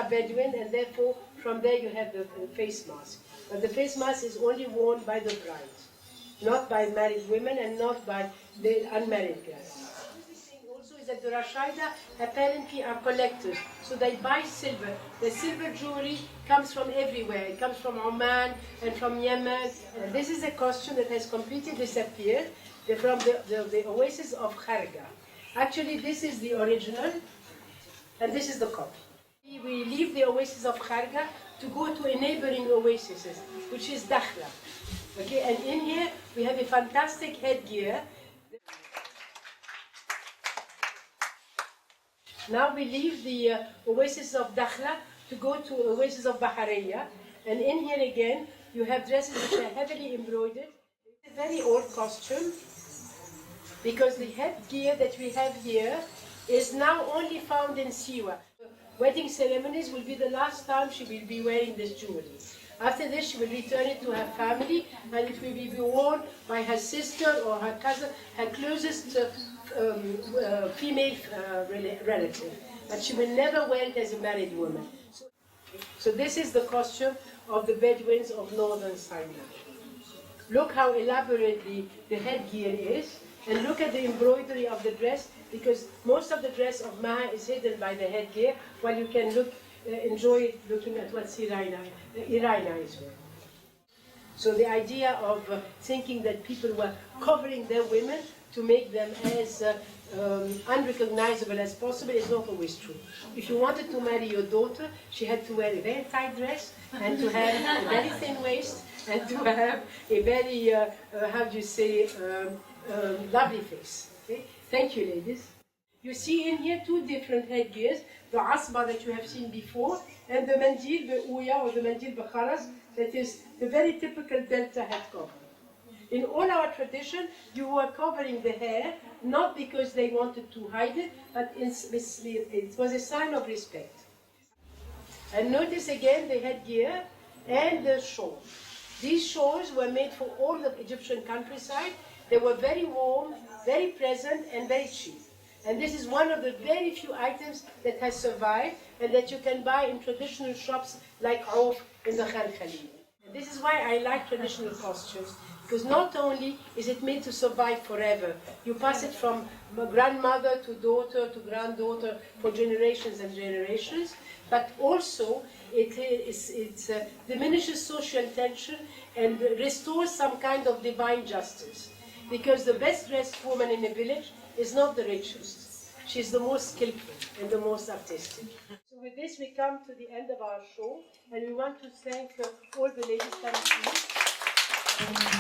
are Bedouin, and therefore from there you have the face mask. But the face mask is only worn by the bride, not by married women and not by the unmarried girls. Also is that the Rashaida apparently are collectors, so they buy silver. The silver jewelry comes from everywhere. It comes from Oman and from Yemen. And this is a costume that has completely disappeared from the Oasis of Kharga. Actually, this is the original, and this is the copy. We leave the Oasis of Kharga to go to a neighboring oasis, which is Dahkla. Okay, and in here we have a fantastic headgear. Now we leave the Oasis of Dahkla to go to Oasis of Bahariya, and in here again you have dresses which are heavily embroidered. It's a very old costume, because the headgear that we have here is now only found in Siwa. Wedding ceremonies will be the last time she will be wearing this jewelry. After this, she will return it to her family, and it will be worn by her sister or her cousin, her closest female relative. But she will never wear it as a married woman. So this is the costume of the Bedouins of northern Sinai. Look how elaborate the headgear is, and look at the embroidery of the dress, because most of the dress of Maha is hidden by the headgear, while you can enjoy looking at what Irina is wearing. So the idea of thinking that people were covering their women to make them as unrecognizable as possible is not always true. If you wanted to marry your daughter, she had to wear a very tight dress, and to have a very thin waist, and to have a very, how do you say, lovely face. Okay? Thank you, ladies. You see in here two different headgears, the asba that you have seen before, and the mandil, the ouya or the mandil bakharas, that is the very typical Delta head cover. In all our tradition, you were covering the hair, not because they wanted to hide it, but it was a sign of respect. And notice again the headgear and the shawl. These shawls were made for all the Egyptian countryside. They were very warm, very pleasant, and very cheap. And this is one of the very few items that has survived and that you can buy in traditional shops like Auf in the Khan Khalil. And this is why I like traditional costumes, because not only is it made to survive forever, you pass it from grandmother to daughter to granddaughter for generations and generations, but also it diminishes social tension and restores some kind of divine justice. Because the best dressed woman in a village is not the richest. She's the most skillful and the most artistic. So with this we come to the end of our show, and we want to thank all the ladies coming.